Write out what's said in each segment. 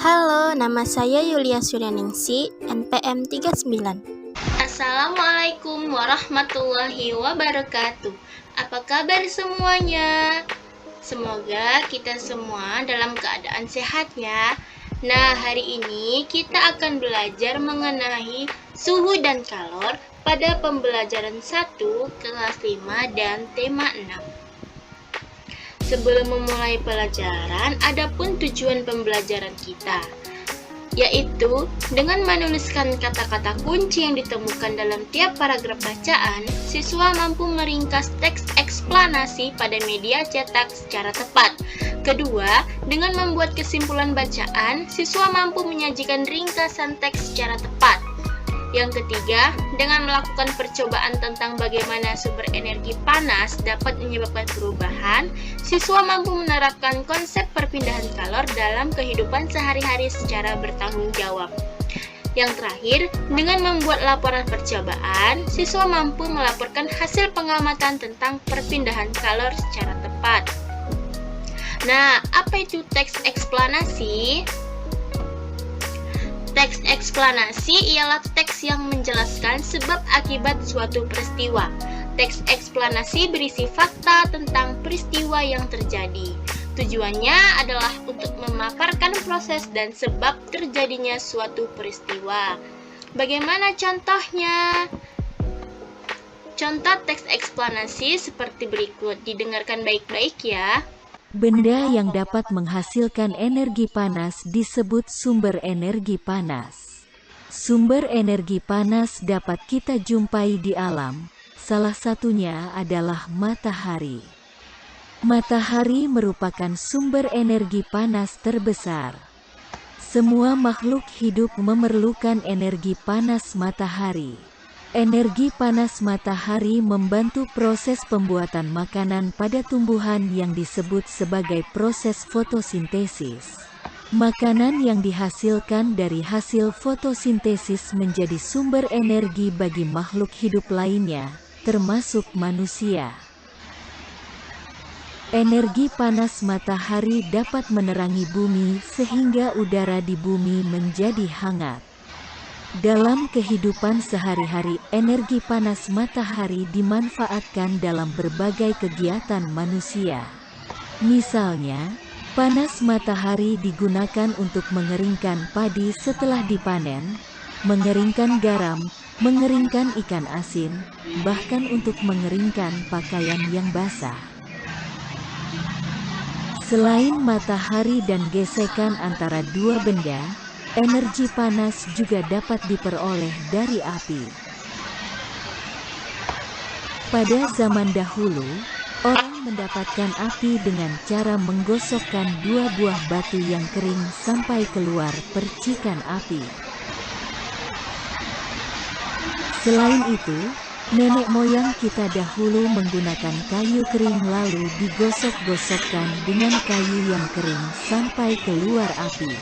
Halo, nama saya Yulia Suryaningsi, NPM 39. Assalamualaikum warahmatullahi wabarakatuh. Apa kabar semuanya? Semoga kita semua dalam keadaan sehat ya. Nah, hari ini kita akan belajar mengenai suhu dan kalor pada pembelajaran 1 kelas 5 dan tema 6. Sebelum memulai pelajaran, adapun tujuan pembelajaran kita, yaitu dengan menuliskan kata-kata kunci yang ditemukan dalam tiap paragraf bacaan, siswa mampu meringkas teks eksplanasi pada media cetak secara tepat. Kedua, dengan membuat kesimpulan bacaan, siswa mampu menyajikan ringkasan teks secara tepat. Yang ketiga, dengan melakukan percobaan tentang bagaimana sumber energi panas dapat menyebabkan perubahan, siswa mampu menerapkan konsep perpindahan kalor dalam kehidupan sehari-hari secara bertanggung jawab. Yang terakhir, dengan membuat laporan percobaan, siswa mampu melaporkan hasil pengamatan tentang perpindahan kalor secara tepat. Nah, apa itu teks eksplanasi? Teks eksplanasi ialah teks yang menjelaskan sebab akibat suatu peristiwa. Teks eksplanasi berisi fakta tentang peristiwa yang terjadi. Tujuannya adalah untuk memaparkan proses dan sebab terjadinya suatu peristiwa. Bagaimana contohnya? Contoh teks eksplanasi seperti berikut. Didengarkan baik-baik ya. Benda yang dapat menghasilkan energi panas disebut sumber energi panas. Sumber energi panas dapat kita jumpai di alam, salah satunya adalah matahari. Matahari merupakan sumber energi panas terbesar. Semua makhluk hidup memerlukan energi panas matahari. Energi panas matahari membantu proses pembuatan makanan pada tumbuhan yang disebut sebagai proses fotosintesis. Makanan yang dihasilkan dari hasil fotosintesis menjadi sumber energi bagi makhluk hidup lainnya, termasuk manusia. Energi panas matahari dapat menerangi bumi sehingga udara di bumi menjadi hangat. Dalam kehidupan sehari-hari, energi panas matahari dimanfaatkan dalam berbagai kegiatan manusia. Misalnya, panas matahari digunakan untuk mengeringkan padi setelah dipanen, mengeringkan garam, mengeringkan ikan asin, bahkan untuk mengeringkan pakaian yang basah. Selain matahari dan gesekan antara dua benda, energi panas juga dapat diperoleh dari api. Pada zaman dahulu, orang mendapatkan api dengan cara menggosokkan dua buah batu yang kering sampai keluar percikan api. Selain itu, nenek moyang kita dahulu menggunakan kayu kering lalu digosok-gosokkan dengan kayu yang kering sampai keluar api.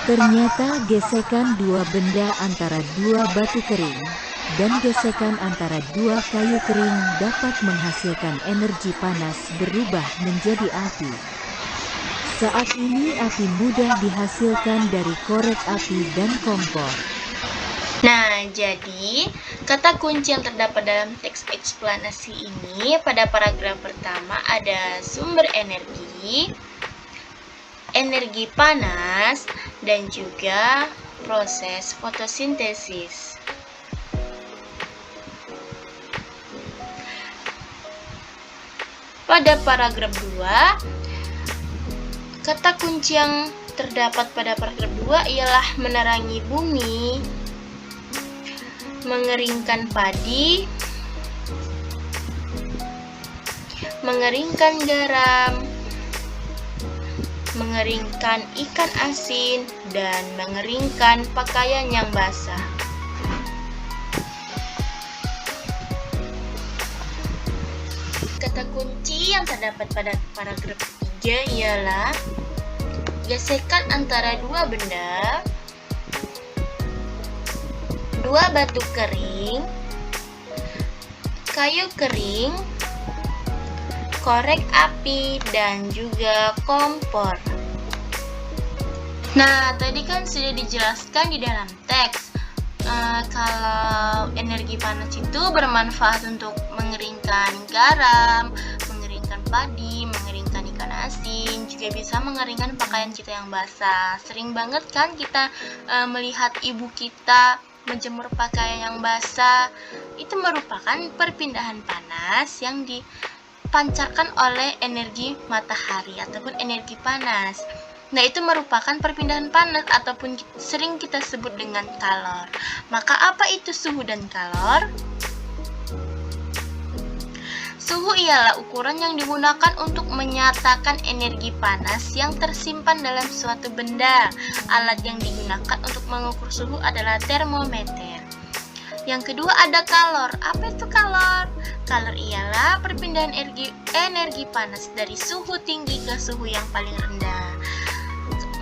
Ternyata gesekan dua benda antara dua batu kering dan gesekan antara dua kayu kering dapat menghasilkan energi panas berubah menjadi api. Saat ini api mudah dihasilkan dari korek api dan kompor. Nah, jadi kata kunci yang terdapat dalam teks eksplanasi ini pada paragraf pertama ada sumber energi, energi panas, dan juga proses fotosintesis. Pada paragraf 2, kata kunci yang terdapat pada paragraf 2 ialah menerangi bumi, mengeringkan padi, mengeringkan garam, mengeringkan ikan asin, dan mengeringkan pakaian yang basah. Kata kunci yang terdapat pada paragraf 3 ialah gesekan antara dua benda, dua batu kering, kayu kering, korek api, dan juga kompor. Nah, tadi kan sudah dijelaskan di dalam teks kalau energi panas itu bermanfaat untuk mengeringkan garam, mengeringkan padi, mengeringkan ikan asin, juga bisa mengeringkan pakaian kita yang basah. Sering banget kan kita melihat ibu kita menjemur pakaian yang basah. Itu merupakan perpindahan panas yang dipancarkan oleh energi matahari ataupun energi panas. Nah, itu merupakan perpindahan panas ataupun sering kita sebut dengan kalor. Maka apa itu suhu dan kalor? Suhu ialah ukuran yang digunakan untuk menyatakan energi panas yang tersimpan dalam suatu benda. Alat yang digunakan untuk mengukur suhu adalah termometer. Yang kedua ada kalor. Apa itu kalor? Kalor ialah perpindahan energi panas dari suhu tinggi ke suhu yang paling rendah.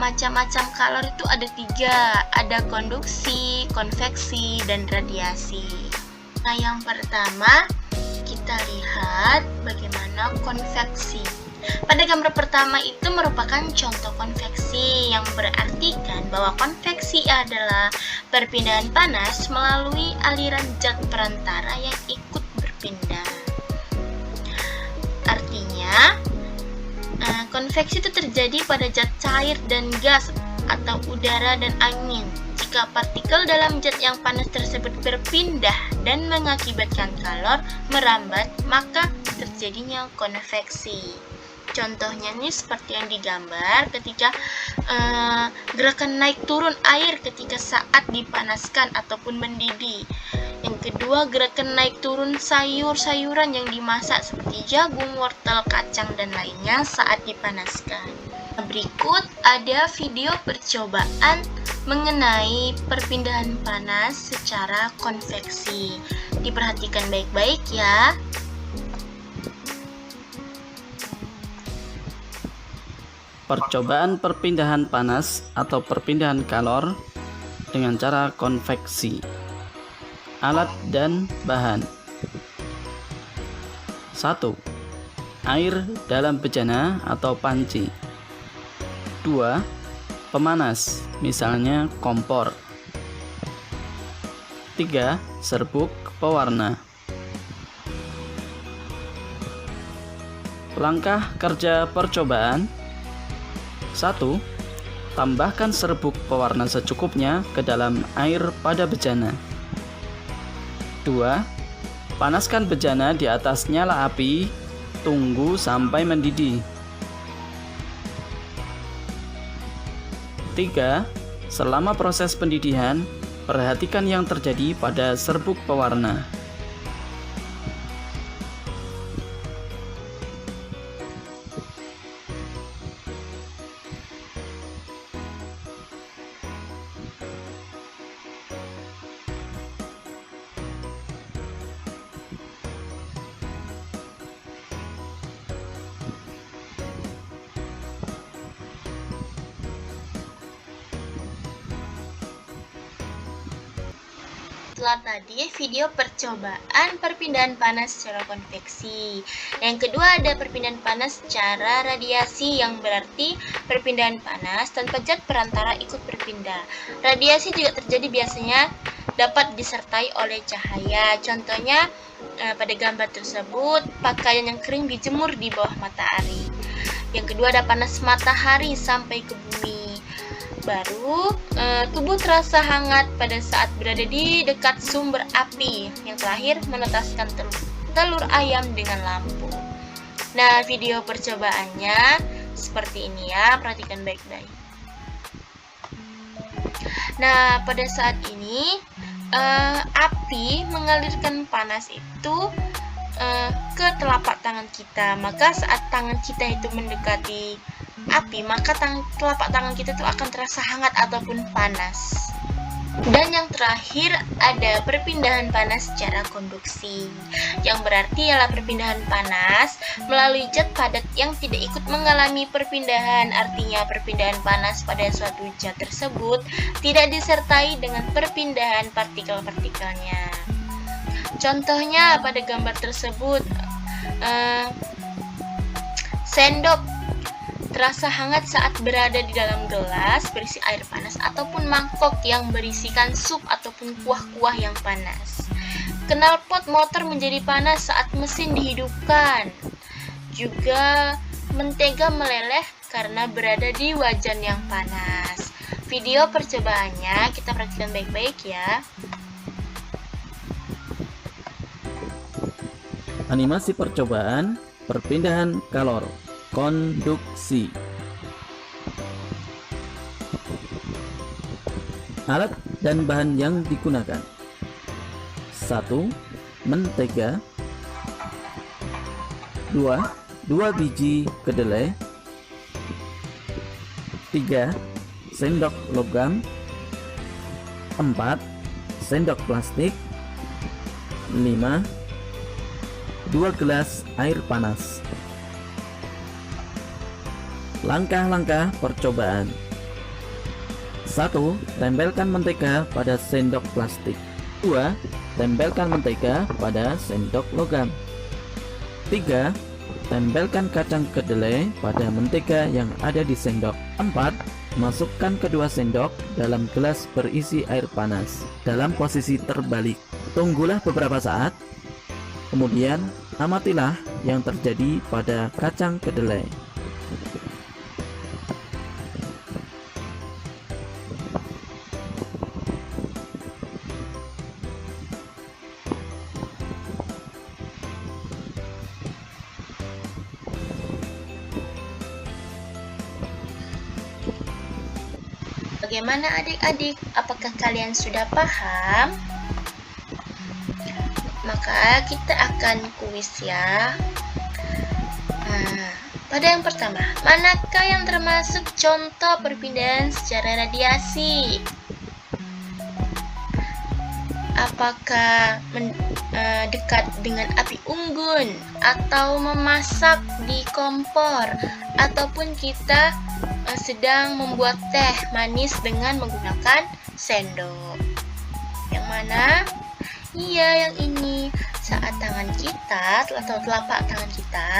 Macam-macam kalor itu ada 3, ada konduksi, konveksi, dan radiasi. Nah, yang pertama kita lihat bagaimana konveksi. Pada gambar pertama itu merupakan contoh konveksi, yang berartikan bahwa konveksi adalah perpindahan panas melalui aliran zat perantara yang ikut berpindah. Artinya, konveksi itu terjadi pada zat cair dan gas atau udara dan angin. Jika partikel dalam zat yang panas tersebut berpindah dan mengakibatkan kalor merambat, maka terjadinya konveksi. Contohnya nih seperti yang digambar ketika gerakan naik turun air ketika saat dipanaskan ataupun mendidih. Yang kedua, gerakan naik turun sayur-sayuran yang dimasak seperti jagung, wortel, kacang, dan lainnya saat dipanaskan. Berikut ada video percobaan mengenai perpindahan panas secara konveksi. Diperhatikan baik-baik ya. Percobaan perpindahan panas atau perpindahan kalor dengan cara konveksi. Alat dan bahan. 1. Air dalam bejana atau panci. 2. Pemanas, misalnya kompor. 3. Serbuk pewarna. Langkah kerja percobaan. 1. Tambahkan serbuk pewarna secukupnya ke dalam air pada bejana. 2. Panaskan bejana di atas nyala api, tunggu sampai mendidih. 3. Selama proses pendidihan, perhatikan yang terjadi pada serbuk pewarna. Setelah tadi video percobaan perpindahan panas secara konveksi. Yang kedua ada perpindahan panas secara radiasi, yang berarti perpindahan panas tanpa zat perantara ikut berpindah. Radiasi juga terjadi biasanya dapat disertai oleh cahaya. Contohnya pada gambar tersebut pakaian yang kering dijemur di bawah matahari. Yang kedua ada panas matahari sampai ke bumi. Baru tubuh terasa hangat pada saat berada di dekat sumber api. Yang terakhir menetaskan telur ayam dengan lampu. Nah, video percobaannya seperti ini ya, perhatikan baik-baik. Nah, pada saat ini api mengalirkan panas itu ke telapak tangan kita. Maka saat tangan kita itu mendekati api, maka telapak tangan kita itu akan terasa hangat ataupun panas. Dan yang terakhir ada perpindahan panas secara konduksi, yang berarti ialah perpindahan panas melalui zat padat yang tidak ikut mengalami perpindahan. Artinya perpindahan panas pada suatu zat tersebut tidak disertai dengan perpindahan partikel-partikelnya. Contohnya pada gambar tersebut sendok terasa hangat saat berada di dalam gelas berisi air panas ataupun mangkok yang berisikan sup ataupun kuah-kuah yang panas. Knalpot motor menjadi panas saat mesin dihidupkan. Juga mentega meleleh karena berada di wajan yang panas. Video percobaannya kita perhatikan baik-baik ya. Animasi percobaan perpindahan kalor konduksi. Alat dan bahan yang digunakan: 1. Mentega. 2 biji kedelai. 3 sendok logam. 4 sendok plastik. 5 2 gelas air panas. Langkah-langkah percobaan: 1. Tempelkan mentega pada sendok plastik. 2. Tempelkan mentega pada sendok logam. 3. Tempelkan kacang kedelai pada mentega yang ada di sendok. 4. Masukkan kedua sendok dalam gelas berisi air panas dalam posisi terbalik. Tunggulah beberapa saat, kemudian amatilah yang terjadi pada kacang kedelai. Bagaimana adik-adik? Apakah kalian sudah paham? Maka kita akan kuis ya. Pada yang pertama, manakah yang termasuk contoh perpindahan secara radiasi? Apakah dekat dengan api unggun, atau memasak di kompor, ataupun kita sedang membuat teh manis dengan menggunakan sendok? Yang mana? Iya, yang ini. Saat tangan kita atau telapak tangan kita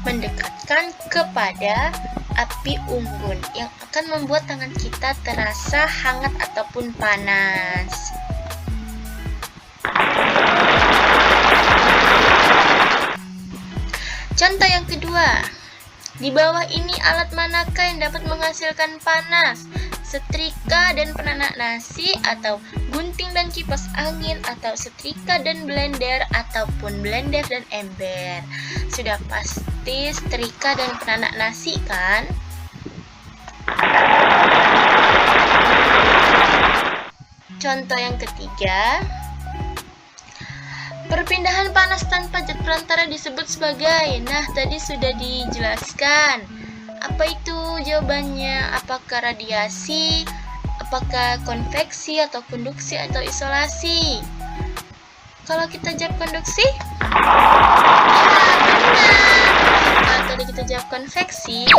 mendekatkan kepada api unggun yang akan membuat tangan kita terasa hangat ataupun panas. Contoh yang kedua, di bawah ini alat manakah yang dapat menghasilkan panas? Setrika dan penanak nasi, atau gunting dan kipas angin, atau setrika dan blender, ataupun blender dan ember. Sudah pasti setrika dan penanak nasi kan? Contoh yang ketiga, perpindahan panas tanpa zat perantara disebut sebagai, nah tadi sudah dijelaskan. Apa itu jawabannya? Apakah radiasi, apakah konveksi, atau konduksi, atau isolasi? Kalau kita jawab konduksi, kalau tadi kita jawab konveksi,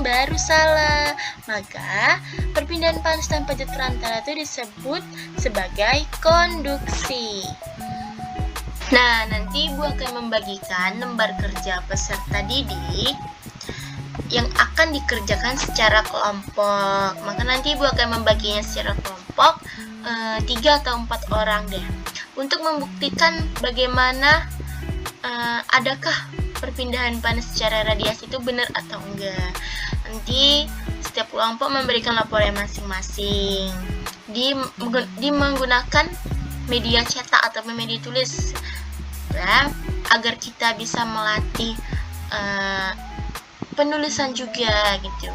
baru salah. Maka perpindahan panas tanpa zat perantara itu disebut sebagai konduksi. Nah, nanti Ibu akan membagikan lembar kerja peserta didik yang akan dikerjakan secara kelompok. Maka nanti Ibu akan membaginya secara kelompok 3 atau 4 orang deh, untuk membuktikan bagaimana adakah perpindahan panas secara radiasi itu benar atau enggak. Nanti setiap kelompok memberikan laporan masing-masing di menggunakan media cetak atau media tulis ya, agar kita bisa melatih penulisan juga gitu.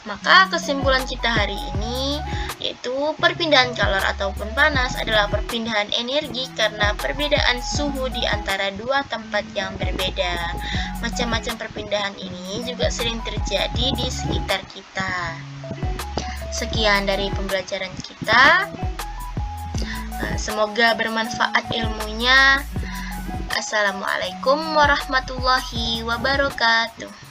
Maka kesimpulan kita hari ini yaitu perpindahan kalor ataupun panas adalah perpindahan energi karena perbedaan suhu di antara dua tempat yang berbeda. Macam-macam perpindahan ini juga sering terjadi di sekitar kita. Sekian dari pembelajaran kita. Semoga bermanfaat ilmunya. Assalamualaikum warahmatullahi wabarakatuh.